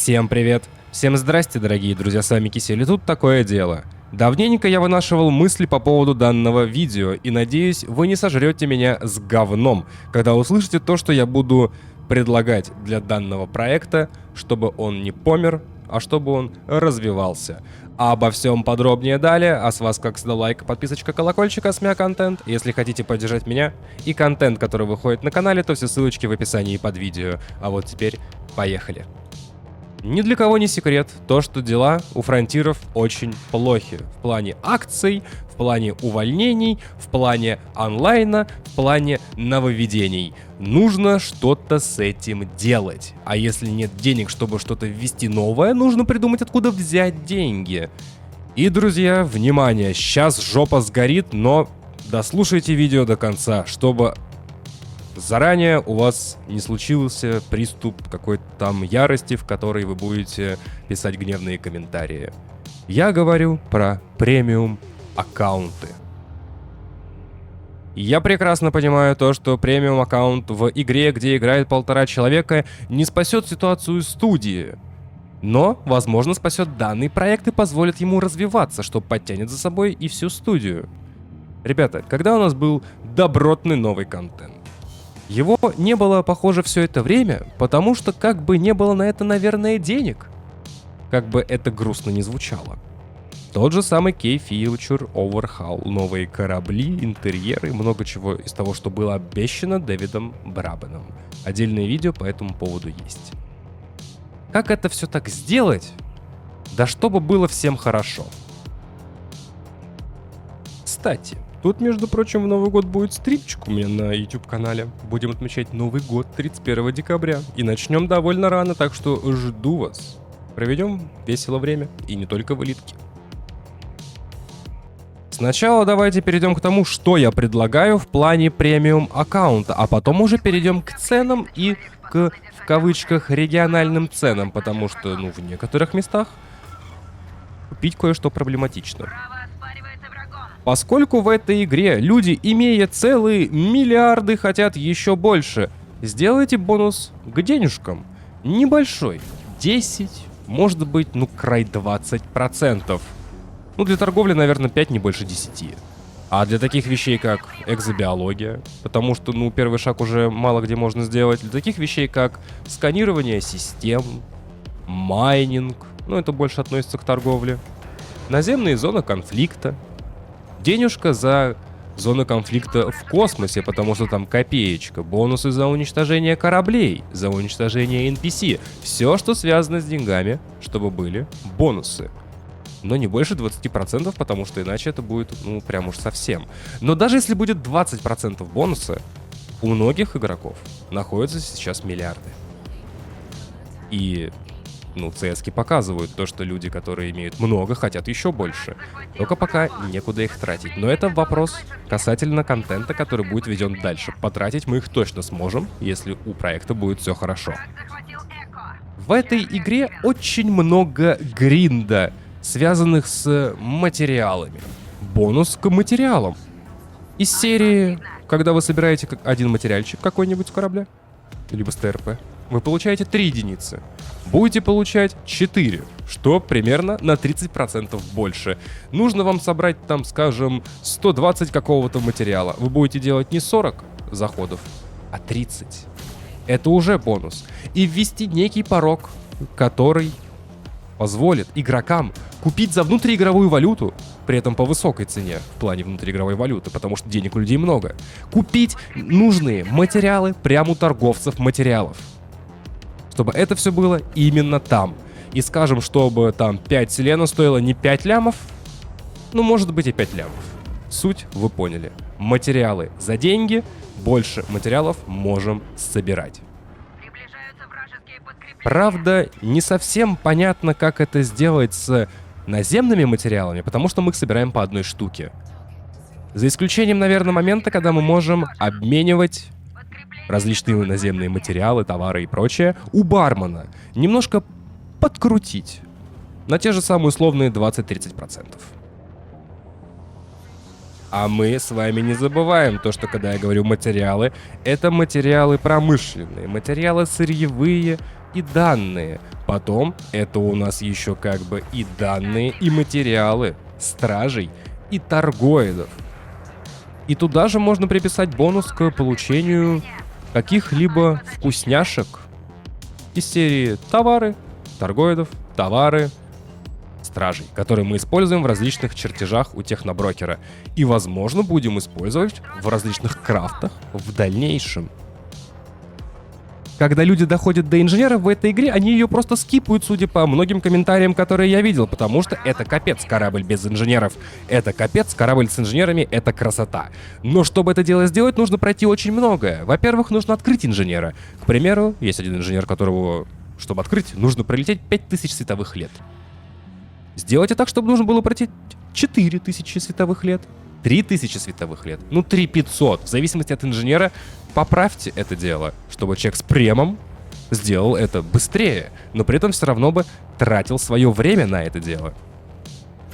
Всем привет! Всем здрасте, дорогие друзья, с вами Кисель, и тут такое дело. Давненько я вынашивал мысли по поводу данного видео, и надеюсь, вы не сожрете меня с говном, когда услышите то, что я буду предлагать для данного проекта, чтобы он не помер, а чтобы он развивался. А обо всем подробнее далее, а с вас, как всегда, лайк, подписочка, колокольчик, СМИ контент. Если хотите поддержать меня и контент, который выходит на канале, то все ссылочки в описании под видео. А вот теперь поехали. Ни для кого не секрет то, что дела у фронтиров очень плохи. В плане акций, в плане увольнений, в плане онлайна, в плане нововведений. Нужно что-то с этим делать. А если нет денег, чтобы что-то ввести новое, нужно придумать, откуда взять деньги. И, друзья, внимание, сейчас жопа сгорит, но дослушайте видео до конца, чтобы заранее у вас не случился приступ какой-то там ярости, в которой вы будете писать гневные комментарии. Я говорю про премиум аккаунты. Я прекрасно понимаю то, что премиум аккаунт в игре, где играет 1,5 человека, не спасет ситуацию студии. Но, возможно, спасет данный проект и позволит ему развиваться, что подтянет за собой и всю студию. Ребята, когда у нас был добротный новый контент? Его не было, похоже, все это время, потому что как бы не было на это, наверное, денег. Как бы это грустно не звучало. Тот же самый Key-Future Overhaul, новые корабли, интерьеры, много чего из того, что было обещано Дэвидом Брабаном. Отдельное видео по этому поводу есть. Как это все так сделать? Да чтобы было всем хорошо. Кстати, тут, между прочим, в Новый год будет стримчик у меня на YouTube-канале. Будем отмечать Новый год 31 декабря. И начнем довольно рано, так что жду вас. Проведем весело время, и не только в элитке. Сначала давайте перейдем к тому, что я предлагаю в плане премиум аккаунта, а потом уже перейдем к ценам и к, в кавычках, региональным ценам, потому что, в некоторых местах купить кое-что проблематично. Поскольку в этой игре люди, имея целые миллиарды, хотят еще больше, сделайте бонус к денежкам. Небольшой. 10, может быть, край 20%. Для торговли, наверное, 5, не больше 10. А для таких вещей, как экзобиология, потому что, первый шаг уже мало где можно сделать. Для таких вещей, как сканирование систем, майнинг, это больше относится к торговле. Наземные зоны конфликта. Денежка за зону конфликта в космосе, потому что там копеечка. Бонусы за уничтожение кораблей, за уничтожение NPC. Все, что связано с деньгами, чтобы были бонусы. Но не больше 20%, потому что иначе это будет, прям уж совсем. Но даже если будет 20% бонуса, у многих игроков находятся сейчас миллиарды. И CS-ки показывают то, что люди, которые имеют много, хотят еще больше. Только пока некуда их тратить. Но это вопрос касательно контента, который будет введен дальше. Потратить мы их точно сможем, если у проекта будет все хорошо. В этой игре очень много гринда, связанных с материалами. Бонус к материалам. Из серии, когда вы собираете один материальчик какой-нибудь с корабля, либо с ТРП, вы получаете 3 единицы. Будете получать 4, что примерно на 30% больше. Нужно вам собрать там, скажем, 120 какого-то материала. Вы будете делать не 40 заходов, а 30. Это уже бонус. И ввести некий порог, который позволит игрокам купить за внутриигровую валюту, при этом по высокой цене в плане внутриигровой валюты, потому что денег у людей много, купить нужные материалы прямо у торговцев материалов. Чтобы это все было именно там. И скажем, чтобы там 5 селена стоило не 5 лямов, может быть и 5 лямов. Суть вы поняли. Материалы за деньги, больше материалов можем собирать. Правда, не совсем понятно, как это сделать с наземными материалами, потому что мы их собираем по одной штуке. За исключением, наверное, момента, когда мы можем обменивать различные наземные материалы, товары и прочее у бармена. Немножко подкрутить на те же самые условные 20-30%. А мы с вами не забываем то, что когда я говорю материалы, это материалы промышленные, материалы сырьевые и данные. потом это у нас еще как бы и данные, и материалы стражей и торгоидов. И туда же можно приписать бонус к получению каких-либо вкусняшек из серии товары, торгоидов, товары, стражей, которые мы используем в различных чертежах у техноброкера. И, возможно, будем использовать в различных крафтах в дальнейшем. Когда люди доходят до инженеров в этой игре, они ее просто скипают, судя по многим комментариям, которые я видел, потому что это капец корабль без инженеров. Это капец корабль с инженерами, это красота. Но чтобы это дело сделать, нужно пройти очень многое. Во-первых, нужно открыть инженера. К примеру, есть один инженер, которого, чтобы открыть, нужно пролететь 5000 световых лет. Сделайте так, чтобы нужно было пройти 4000 световых лет, 3000 световых лет, ну 3500, в зависимости от инженера. Поправьте это дело, чтобы человек с премом сделал это быстрее, но при этом все равно бы тратил свое время на это дело.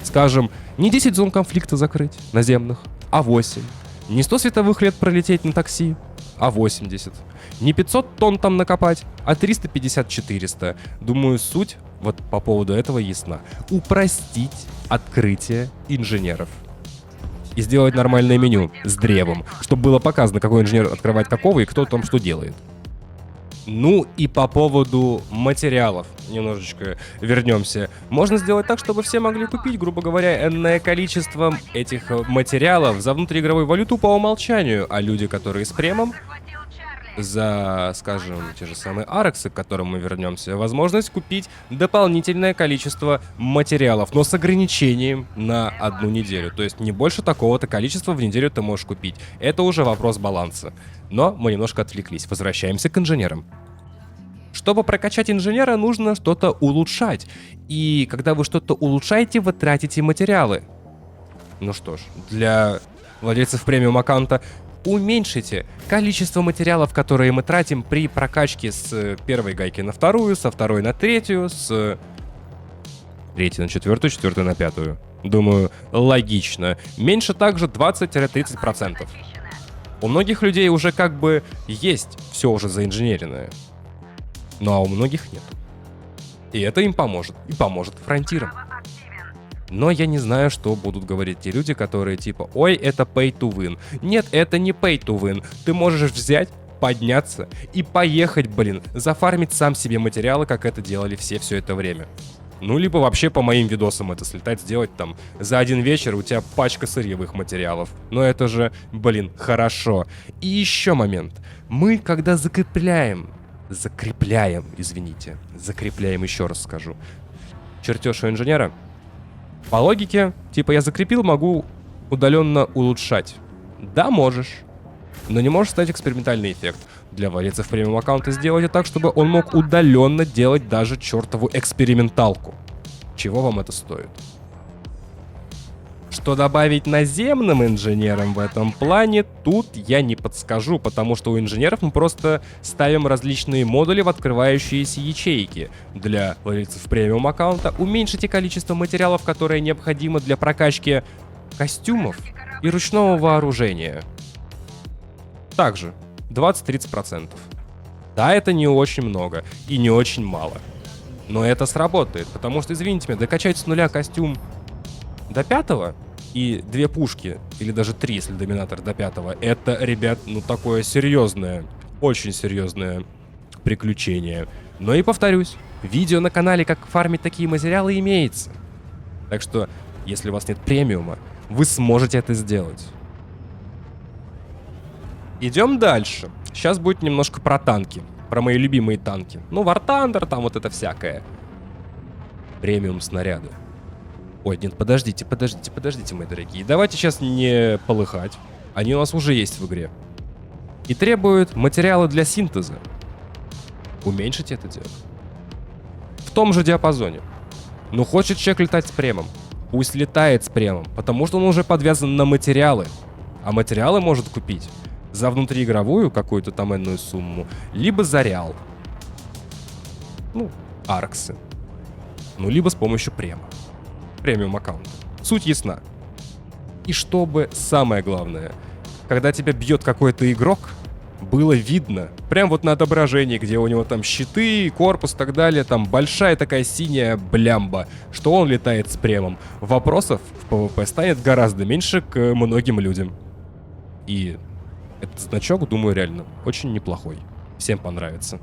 Скажем, не 10 зон конфликта закрыть наземных, а 8. Не 100 световых лет пролететь на такси, а 80. Не 500 тонн там накопать, а 350-400. Думаю, суть вот по поводу этого ясна. Упростить открытие инженеров. И сделать нормальное меню с древом, чтобы было показано, какой инженер открывает какого и кто там что делает. Ну и по поводу материалов немножечко вернемся. Можно сделать так, чтобы все могли купить, грубо говоря, энное количество этих материалов за внутриигровую валюту по умолчанию, а люди, которые с премом, за, скажем, те же самые арексы, к которым мы вернемся, возможность купить дополнительное количество материалов, но с ограничением на 1 неделю. То есть не больше такого-то количества в неделю ты можешь купить. Это уже вопрос баланса. Но мы немножко отвлеклись. Возвращаемся к инженерам. Чтобы прокачать инженера, нужно что-то улучшать. И когда вы что-то улучшаете, вы тратите материалы. Ну что ж, для владельцев премиум аккаунта уменьшите количество материалов, которые мы тратим при прокачке с первой гайки на вторую, со второй на третью, с третьей на четвертую, четвертой на пятую. Думаю, логично. Меньше также 20-30%. У многих людей уже как бы есть все уже заинженеренное. Ну а у многих нет. И это им поможет. И поможет фронтирам. Но я не знаю, что будут говорить те люди, которые типа, ой, это pay to win. Нет, это не pay to win. Ты можешь взять, подняться и поехать, блин, зафармить сам себе материалы, как это делали все это время. Ну, либо вообще по моим видосам это слетать, сделать там за один вечер, у тебя пачка сырьевых материалов. Но это же, блин, хорошо. И еще момент. Мы, когда закрепляем, еще раз скажу, чертеж у инженера, по логике, типа я закрепил, могу удаленно улучшать. Да, можешь. Но не можешь ставить экспериментальный эффект. Для владельцев премиум аккаунта сделайте так, чтобы он мог удаленно делать даже чертову эксперименталку. Чего вам это стоит? Что добавить наземным инженерам в этом плане, тут я не подскажу, потому что у инженеров мы просто ставим различные модули в открывающиеся ячейки. Для владельцев премиум аккаунта уменьшите количество материалов, которые необходимы для прокачки костюмов и ручного вооружения. Также 20-30%. Да, это не очень много и не очень мало. Но это сработает, потому что, извините меня, докачать с нуля костюм до 5 и 2 пушки, или даже 3, если доминатор до 5, это, ребят, ну такое серьезное, очень серьезное приключение. Но и повторюсь, видео на канале, как фармить такие материалы, имеется. Так что, если у вас нет премиума, вы сможете это сделать. Идем дальше. Сейчас будет немножко про танки, про мои любимые танки. Ну, War Thunder, там вот это всякое. Премиум снаряды. Ой, нет, подождите, мои дорогие. Давайте сейчас не полыхать. Они у нас уже есть в игре. И требуют материалы для синтеза. Уменьшите это дело. В том же диапазоне. Ну, хочет человек летать с премом. Пусть летает с премом, потому что он уже подвязан на материалы. А материалы может купить за внутриигровую какую-то там энную сумму, либо за реал. Ну, арксы. Ну, либо с помощью према. Премиум аккаунта. Суть ясна. И чтобы самое главное, когда тебя бьет какой-то игрок, было видно. Прям вот на отображении, где у него там щиты, корпус и так далее, там большая такая синяя блямба, что он летает с премом. Вопросов в PvP станет гораздо меньше к многим людям. И этот значок, думаю, реально очень неплохой. Всем понравится.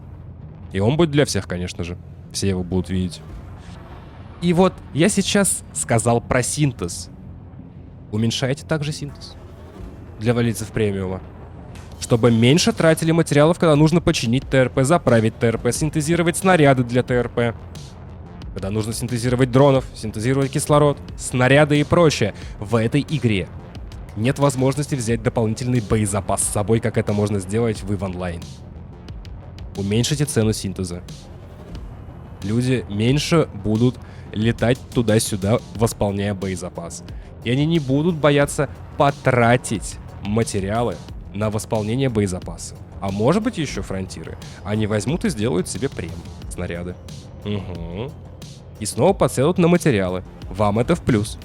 И он будет для всех, конечно же. Все его будут видеть. И вот я сейчас сказал про синтез. Уменьшайте также синтез для владельцев премиума, чтобы меньше тратили материалов, когда нужно починить ТРП, заправить ТРП, синтезировать снаряды для ТРП, когда нужно синтезировать дронов, синтезировать кислород, снаряды и прочее. В этой игре нет возможности взять дополнительный боезапас с собой, как это можно сделать в EVE Online. Уменьшите цену синтеза. Люди меньше будут летать туда-сюда, восполняя боезапас. И они не будут бояться потратить материалы на восполнение боезапаса. А может быть еще фронтиры. Они возьмут и сделают себе прем снаряды. Угу. И снова подсядут на материалы. Вам это в плюс.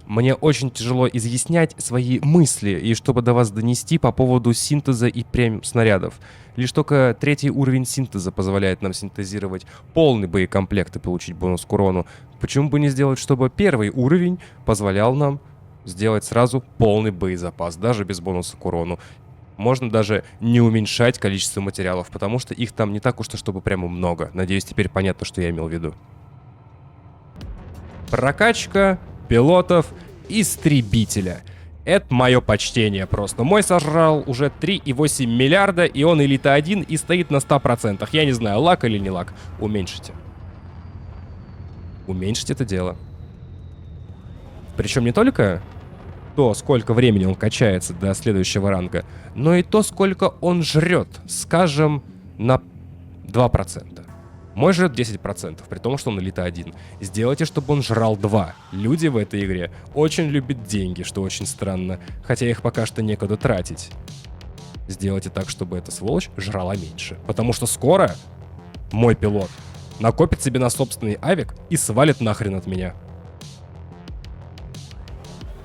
Мне очень тяжело изъяснять свои мысли, и чтобы до вас донести по поводу синтеза и прем снарядов. Лишь только 3-й уровень синтеза позволяет нам синтезировать полный боекомплект и получить бонус к урону. Почему бы не сделать, чтобы 1-й уровень позволял нам сделать сразу полный боезапас, даже без бонуса к урону. Можно даже не уменьшать количество материалов, потому что их там не так уж, чтобы прямо много. Надеюсь, теперь понятно, что я имел в виду. Прокачка пилотов истребителя. Это мое почтение просто. Мой сожрал уже 3,8 миллиарда, и он элита 1 и стоит на 100%. Я не знаю, лак или не лак. Уменьшите. Уменьшите это дело. Причем не только то, сколько времени он качается до следующего ранга, но и то, сколько он жрет. Скажем, на 2%. Мой жрет 10%, при том, что он элита 1. Сделайте, чтобы он жрал 2. Люди в этой игре очень любят деньги, что очень странно, хотя их пока что некуда тратить. Сделайте так, чтобы эта сволочь жрала меньше. Потому что скоро мой пилот накопит себе на собственный авик и свалит нахрен от меня.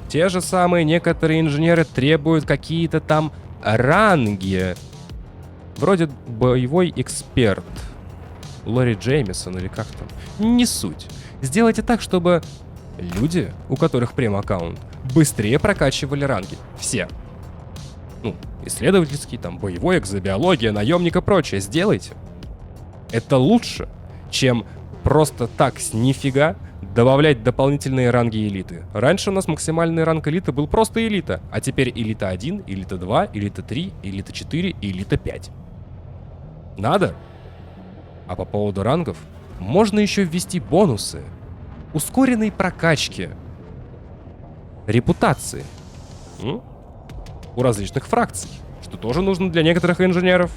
Те же самые некоторые инженеры требуют какие-то там ранги. Вроде боевой эксперт. Лори Джеймисон или как там. Не суть. Сделайте так, чтобы люди, у которых прем-аккаунт, быстрее прокачивали ранги. Все. Ну, исследовательский, там, боевой, экзобиология, наемник и прочее. Сделайте. Это лучше, чем просто так с нифига добавлять дополнительные ранги элиты. Раньше у нас максимальный ранг элиты был просто элита, а теперь элита 1, элита 2, элита 3, элита 4 и элита 5. Надо? А по поводу рангов, можно еще ввести бонусы ускоренной прокачки репутации у различных фракций, что тоже нужно для некоторых инженеров.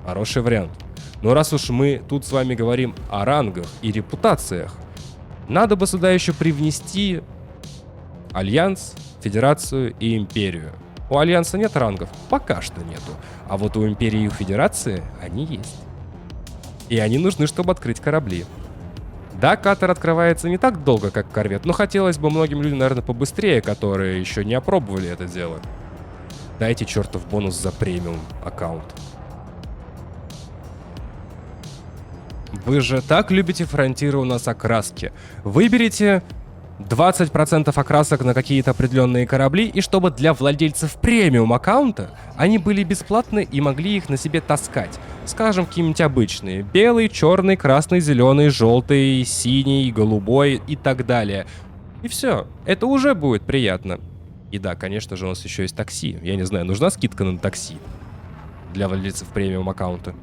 Хороший вариант. Но раз уж мы тут с вами говорим о рангах и репутациях, надо бы сюда еще привнести Альянс, Федерацию и Империю. У Альянса нет рангов? Пока что нету. А вот у Империи и у Федерации они есть. И они нужны, чтобы открыть корабли. Да, катер открывается не так долго, как корвет, но хотелось бы многим людям, наверное, побыстрее, которые еще не опробовали это дело. Дайте чертов бонус за премиум аккаунт. Вы же так любите фронтиры у нас окраски. Выберите 20% окрасок на какие-то определенные корабли, и чтобы для владельцев премиум аккаунта они были бесплатны и могли их на себе таскать. Скажем, какие-нибудь обычные. Белый, черный, красный, зеленый, желтый, синий, голубой и так далее. И все. Это уже будет приятно. И да, конечно же, у нас еще есть такси. Я не знаю, нужна скидка на такси для владельцев премиум аккаунта?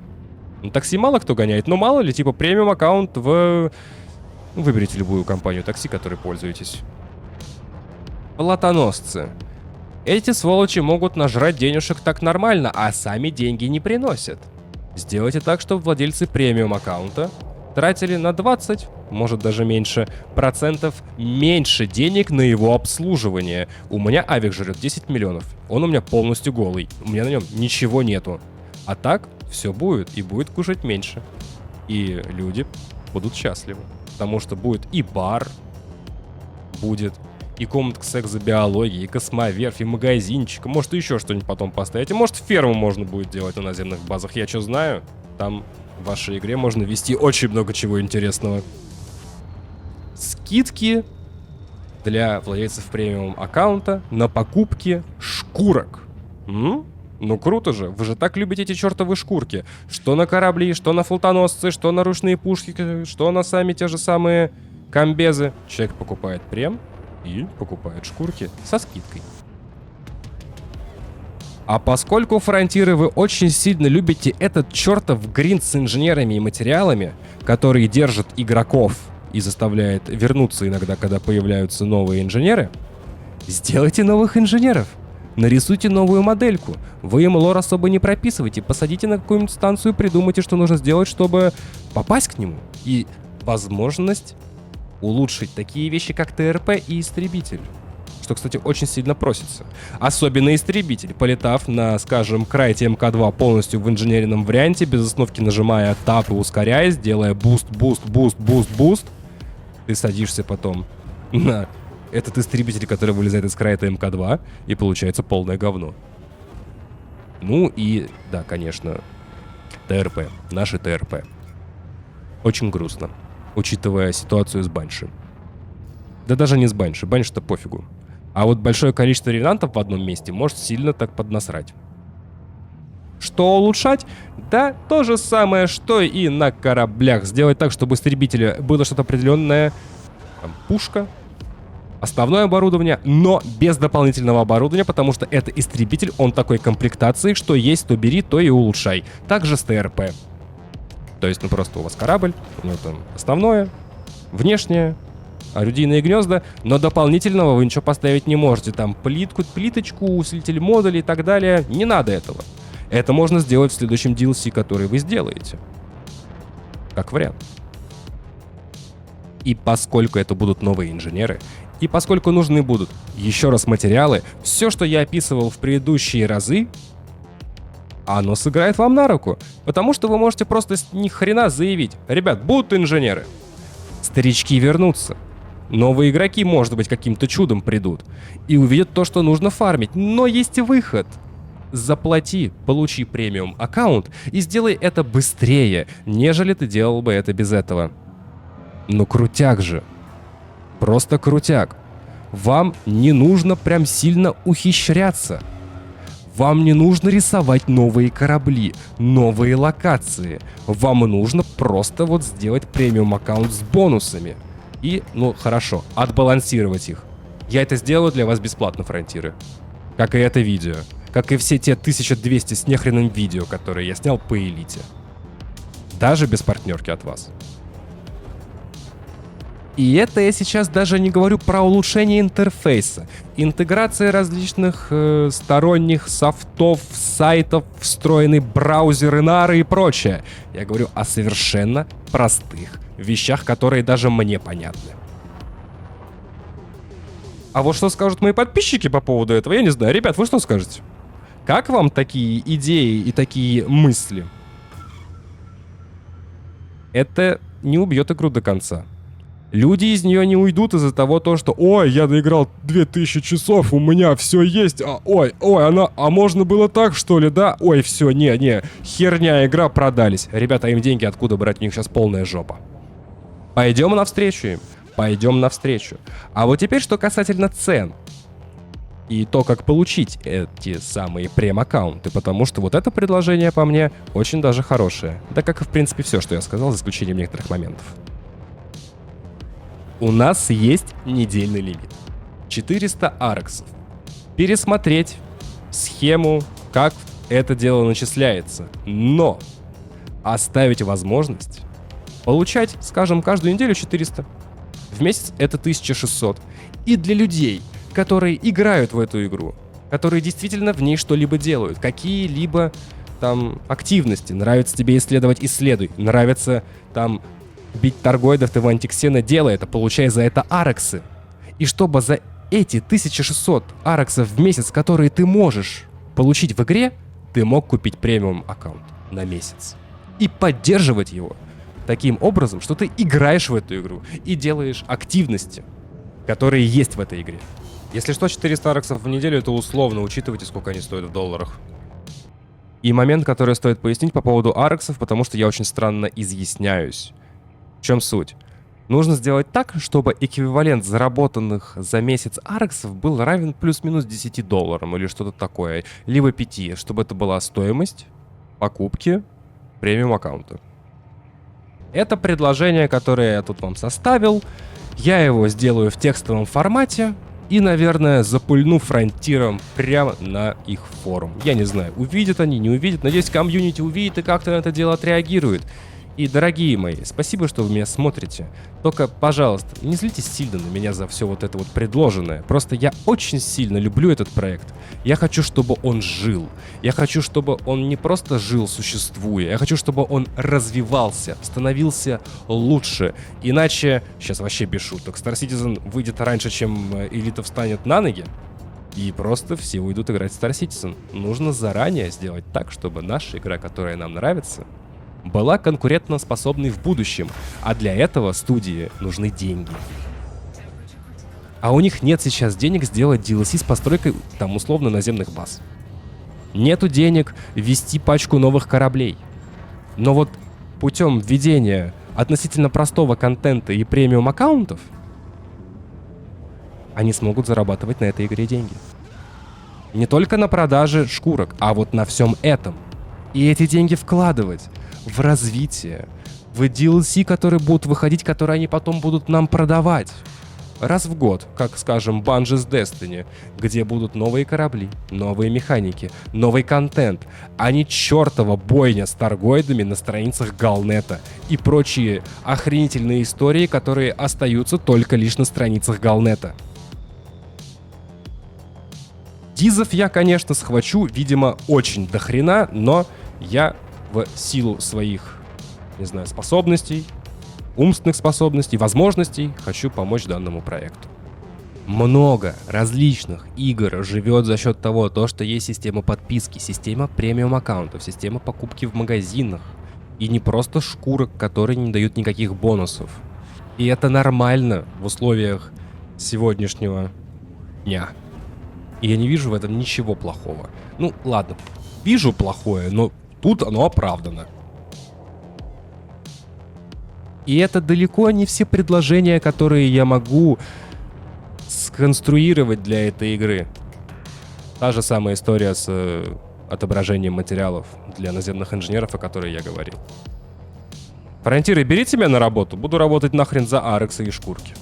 Ну, такси мало кто гоняет, но мало ли, типа премиум аккаунт в... Выберите любую компанию такси, которой пользуетесь. Платоносцы. Эти сволочи могут нажрать денежек так нормально, а сами деньги не приносят. Сделайте так, чтобы владельцы премиум аккаунта тратили на 20, может даже меньше, процентов меньше денег на его обслуживание. У меня авик жрет 10 миллионов. Он у меня полностью голый. У меня на нем ничего нету. А так все будет, и будет кушать меньше. И люди будут счастливы. Потому что будет и бар, будет И комнатка секс-биологии, и космоверфь, и магазинчик. Может, еще что-нибудь потом поставить. И может, ферму можно будет делать на наземных базах. Я что знаю? Там в вашей игре можно вести очень много чего интересного. Скидки для владельцев премиум аккаунта на покупки шкурок. Ну круто же, вы же так любите эти чертовы шкурки. Что на корабли, что на флотоносцы, что на ручные пушки, что на сами те же самые комбезы. Человек покупает прем и покупает шкурки со скидкой. А поскольку, фронтиры, вы очень сильно любите этот чертов гринд с инженерами и материалами, который держит игроков и заставляет вернуться иногда, когда появляются новые инженеры, сделайте новых инженеров. Нарисуйте новую модельку. Вы им лор особо не прописывайте. Посадите на какую-нибудь станцию, придумайте, что нужно сделать, чтобы попасть к нему. И возможность улучшить такие вещи, как ТРП и истребитель. Что, кстати, очень сильно просится. Особенно истребитель. Полетав на, скажем, крайте МК-2 полностью в инженерном варианте, без остановки нажимая Tab и ускоряясь, делая буст, ты садишься потом на этот истребитель, который вылезает из крайта МК-2, и получается полное говно. Ну и, да, конечно, ТРП. Наши ТРП. Очень грустно, учитывая ситуацию с Банши. Да даже не с Банши, Банши-то пофигу. А вот большое количество ревенантов в одном месте может сильно так поднасрать. Что улучшать? Да, то же самое, что и на кораблях. Сделать так, чтобы у истребителя было что-то определенное. Там, пушка, основное оборудование, но без дополнительного оборудования, потому что это истребитель, он такой комплектации, что есть, то бери, то и улучшай. Также с ТРП. То есть, ну просто у вас корабль, у него там основное, внешнее, орудийные гнезда, но дополнительного вы ничего поставить не можете. Там плиточку, усилитель модуля и так далее. Не надо этого. Это можно сделать в следующем DLC, который вы сделаете. Как вариант. И поскольку это будут новые инженеры, и поскольку нужны будут еще раз материалы, все, что я описывал в предыдущие разы, оно сыграет вам на руку. Потому что вы можете просто ни хрена заявить: ребят, будут инженеры. Старички вернутся. Новые игроки, может быть, каким-то чудом придут и увидят то, что нужно фармить. Но есть выход. Заплати, получи премиум аккаунт и сделай это быстрее, нежели ты делал бы это без этого. Ну крутяк же. Просто крутяк. Вам не нужно прям сильно ухищряться. Вам не нужно рисовать новые корабли, новые локации. Вам нужно просто вот сделать премиум аккаунт с бонусами. И, ну хорошо, отбалансировать их. Я это сделаю для вас бесплатно, фронтиры. Как и это видео. Как и все те 1200 с нехреном видео, которые я снял по элите. Даже без партнерки от вас. И это я сейчас даже не говорю про улучшение интерфейса. Интеграция различных сторонних софтов, сайтов, встроенный браузер, инары и прочее. Я говорю о совершенно простых вещах, которые даже мне понятны. А вот что скажут мои подписчики по поводу этого, я не знаю. Ребят, вы что скажете? Как вам такие идеи и такие мысли? Это не убьет игру до конца. Люди из нее не уйдут из-за того, что «Ой, я доиграл 2000 часов, у меня все есть, а можно было так, что ли, да? Ой, все, не, херня, игра, продались». Ребята, им деньги откуда брать, у них сейчас полная жопа. Пойдем навстречу им, пойдем навстречу. А вот теперь, что касательно цен. И то, как получить эти самые прем-аккаунты, потому что вот это предложение, по мне, очень даже хорошее. Да как и, в принципе, все, что я сказал, за исключением некоторых моментов. У нас есть недельный лимит. 400 арксов. Пересмотреть схему, как это дело начисляется. Но оставить возможность получать, скажем, каждую неделю 400. В месяц это 1600. И для людей, которые играют в эту игру, которые действительно в ней что-либо делают, какие-либо там активности. Нравится тебе исследовать — исследуй. Нравится там бить торгоидов, ты в антиксена, делай это, получай за это араксы. И чтобы за эти 1600 араксов в месяц, которые ты можешь получить в игре, ты мог купить премиум аккаунт на месяц. И поддерживать его таким образом, что ты играешь в эту игру и делаешь активности. которые есть в этой игре. Если что, 400 арксов в неделю — это условно, учитывайте, сколько они стоят в долларах. И момент, который стоит пояснить по поводу арксов, потому что я очень странно изъясняюсь. В чем суть? Нужно сделать так, чтобы эквивалент заработанных за месяц арксов был равен плюс-минус 10 долларам или что-то такое, либо 5, чтобы это была стоимость покупки премиум аккаунта. Это предложение, которое я тут вам составил. Я его сделаю в текстовом формате и, наверное, запульну фронтиром прямо на их форум. Я не знаю, увидят они, не увидят. Надеюсь, комьюнити увидит и как-то на это дело отреагирует. И, дорогие мои, спасибо, что вы меня смотрите. Только, пожалуйста, не злитесь сильно на меня за все вот это вот предложенное. Просто я очень сильно люблю этот проект. Я хочу, чтобы он жил. Я хочу, чтобы он не просто жил, существуя. Я хочу, чтобы он развивался, становился лучше. Иначе, сейчас вообще без шуток, Star Citizen выйдет раньше, чем элита встанет на ноги. И просто все уйдут играть в Star Citizen. Нужно заранее сделать так, чтобы наша игра, которая нам нравится, была конкурентоспособной в будущем. А для этого студии нужны деньги. А у них нет сейчас денег сделать DLC с постройкой, там, условно, наземных баз. Нету денег ввести пачку новых кораблей. Но вот путем введения относительно простого контента и премиум аккаунтов они смогут зарабатывать на этой игре деньги. Не только на продаже шкурок, а вот на всем этом. И эти деньги вкладывать в развитие, в DLC, которые будут выходить, которые они потом будут нам продавать. Раз в год, как, скажем, Bungie's Destiny, где будут новые корабли, новые механики, новый контент, а не чертова бойня с торгоидами на страницах Галнета и прочие охренительные истории, которые остаются только лишь на страницах Галнета. Дизов я, конечно, схвачу, видимо, очень дохрена, но я в силу своих, не знаю, способностей, умственных способностей, возможностей хочу помочь данному проекту. Много различных игр живет за счет того, что есть система подписки, система премиум аккаунтов, система покупки в магазинах. И не просто шкурок, которые не дают никаких бонусов. И это нормально в условиях сегодняшнего дня. И я не вижу в этом ничего плохого. Ну, ладно, вижу плохое, но тут оно оправдано. И это далеко не все предложения, которые я могу сконструировать для этой игры. Та же самая история с отображением материалов для наземных инженеров, о которой я говорил. Фронтиры, берите меня на работу, буду работать нахрен за арексы и шкурки.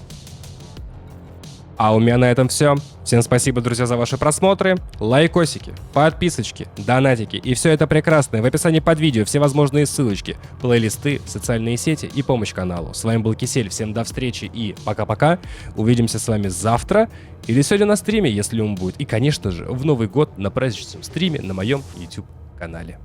А у меня на этом все. Всем спасибо, друзья, за ваши просмотры. Лайкосики, подписочки, донатики и все это прекрасное в описании под видео. Все возможные ссылочки, плейлисты, социальные сети и помощь каналу. С вами был Кисель. Всем до встречи и пока-пока. Увидимся с вами завтра или сегодня на стриме, если он будет. И, конечно же, в Новый год на праздничном стриме на моем YouTube канале.